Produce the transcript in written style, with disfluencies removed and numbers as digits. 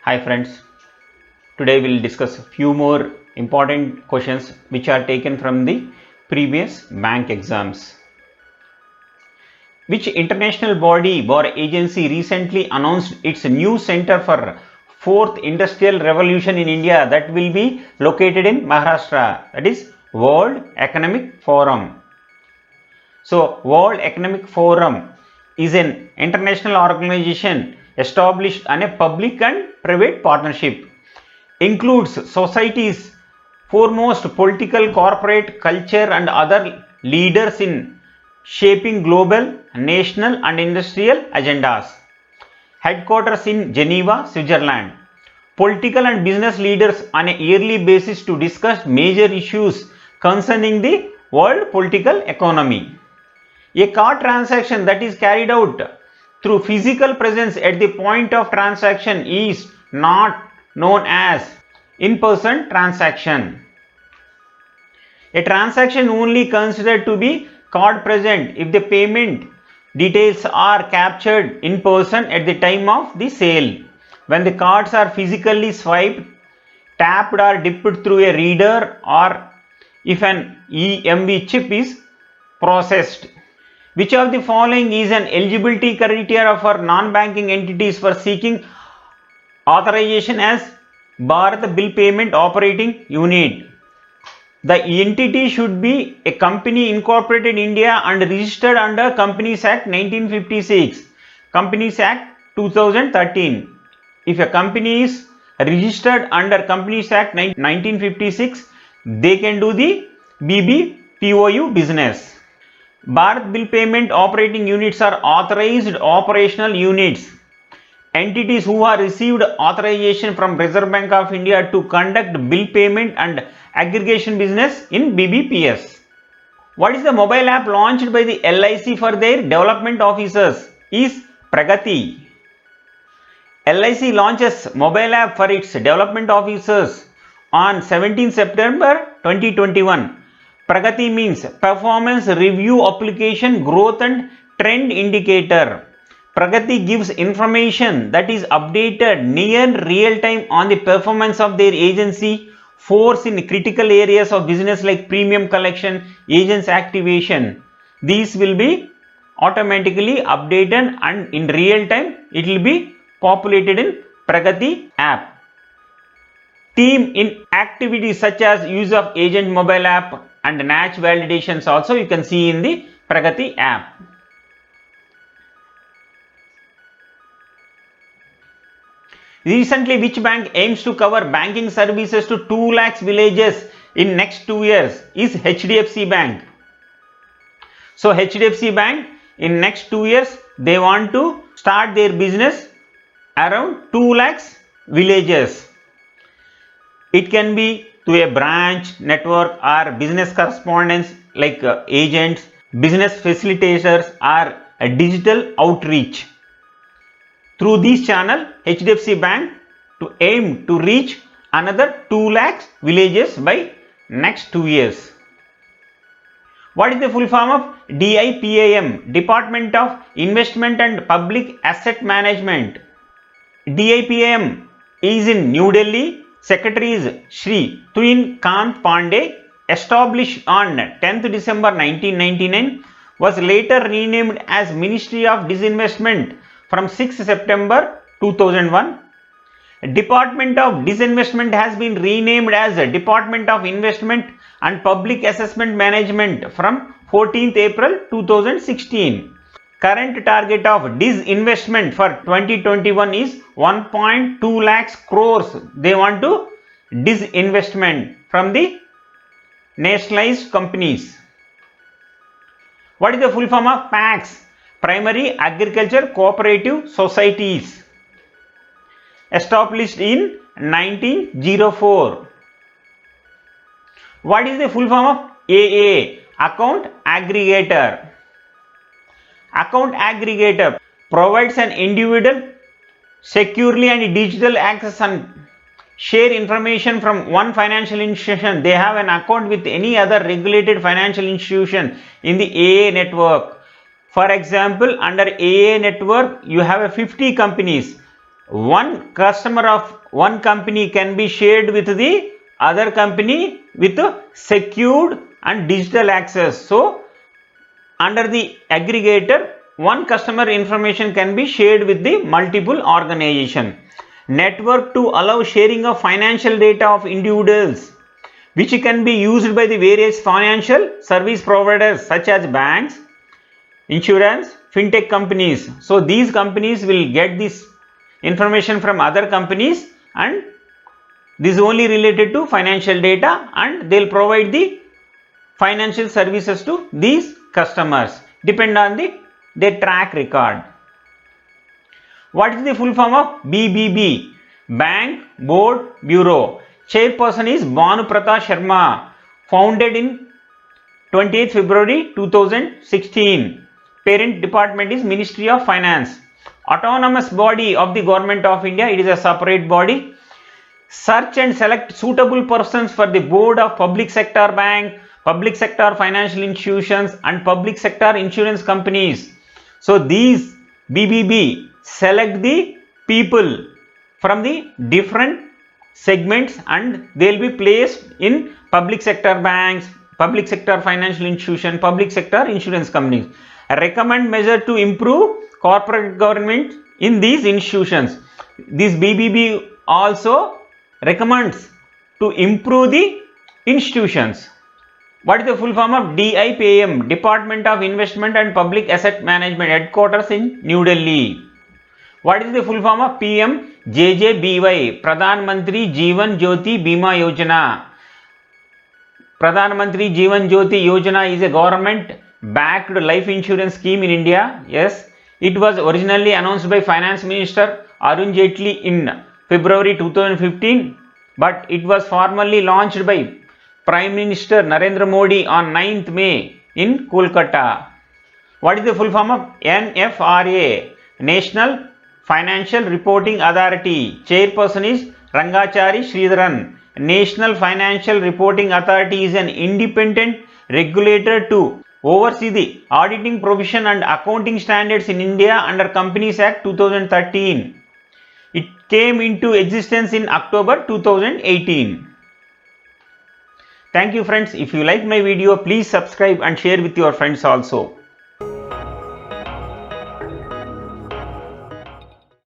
Hi friends, today we will discuss a few more important questions which are taken from the previous bank exams. Which international body or agency recently announced its new center for fourth industrial revolution in India that will be located in Maharashtra, that is World Economic Forum. So World Economic Forum is an international organization established on a public and private partnership, includes society's foremost political, corporate, culture and other leaders in shaping global, national and industrial agendas. Headquarters in Geneva, Switzerland. Political and business leaders on a yearly basis to discuss major issues concerning the world political economy. A card transaction that is carried out through physical presence at the point of transaction is not known as in-person transaction. A transaction only considered to be card present if the payment details are captured in person at the time of the sale. When the cards are physically swiped, tapped or dipped through a reader, or if an EMV chip is processed. Which of the following is an eligibility criteria for non-banking entities for seeking authorization as Bharat Bill Payment Operating Unit? The entity should be a company incorporated in India and registered under Companies Act 1956, Companies Act 2013. If a company is registered under Companies Act 1956, they can do the BBPOU business. Bharat Bill Payment Operating Units are authorized operational units, entities who have received authorization from Reserve Bank of India to conduct bill payment and aggregation business in BBPS. What is the mobile app launched by the LIC for their development officers? Is Pragati. LIC launches mobile app for its development officers on 17 September 2021. Pragati means performance review application growth and trend indicator. Pragati gives information that is updated near real time on the performance of their agency force in critical areas of business like premium collection, agents activation. These will be automatically updated and in real time it will be populated in Pragati app. Team in activities such as use of agent mobile app and NACH validations also you can see in the Pragati app. Recently, which bank aims to cover banking services to 2 lakhs villages in next 2 years? Is HDFC Bank. So HDFC Bank in next 2 years they want to start their business around 2 lakhs villages. It can be to a branch network or business correspondents like agents, business facilitators or a digital outreach. Through this channel, HDFC Bank to aim to reach another 2 lakhs villages by next 2 years. What is the full form of DIPAM? Department of Investment and Public Asset Management. DIPAM is in New Delhi. Secretary is Shri Tuin Kant Pandey. Established on 10th December 1999. Was later renamed as Ministry of Disinvestment from 6th September 2001. Department of Disinvestment has been renamed as Department of Investment and Public Assessment Management from 14th April 2016. Current target of disinvestment for 2021 is 1.2 lakhs crores. They want to disinvestment from the nationalized companies. What is the full form of PACS? Primary Agriculture Cooperative Societies. Established in 1904. What is the full form of AA? Account Aggregator. Account Aggregator provides an individual securely and digital access and share information from one financial institution. They have an account with any other regulated financial institution in the AA network. For example, under AA network, you have a 50 companies. One customer of one company can be shared with the other company with secured and digital access. So under the aggregator, one customer information can be shared with the multiple organization. Network to allow sharing of financial data of individuals, which can be used by the various financial service providers such as banks, insurance, fintech companies. So these companies will get this information from other companies, and this is only related to financial data, and they'll provide the financial services to these customers depend on their track record. What is the full form of BBB? Bank Board Bureau. Chairperson is Bhanuprata Sharma. Founded in 28th February 2016. Parent department is Ministry of Finance. Autonomous body of the Government of India. It is a separate body. Search and select suitable persons for the board of public sector bank, public sector financial institutions and public sector insurance companies. So these BBB select the people from the different segments and they will be placed in public sector banks, public sector financial institution, public sector insurance companies. Recommend measure to improve corporate government in these institutions. This BBB also recommends to improve the institutions. What is the full form of DIPAM? Department of Investment and Public Asset Management, headquarters in New Delhi. What is the full form of PMJJBY? Pradhan Mantri Jeevan Jyoti Bima Yojana. Pradhan Mantri Jeevan Jyoti Yojana is a government backed life insurance scheme in India. Yes, it was originally announced by Finance Minister Arun Jaitley in February 2015, but it was formally launched by Prime Minister Narendra Modi on 9th May in Kolkata. What is the full form of NFRA? National Financial Reporting Authority. Chairperson is Rangachari Sridharan. National Financial Reporting Authority is an independent regulator to oversee the auditing provision and accounting standards in India under Companies Act 2013. It came into existence in October 2018. Thank you friends. If you like my video, please subscribe and share with your friends also.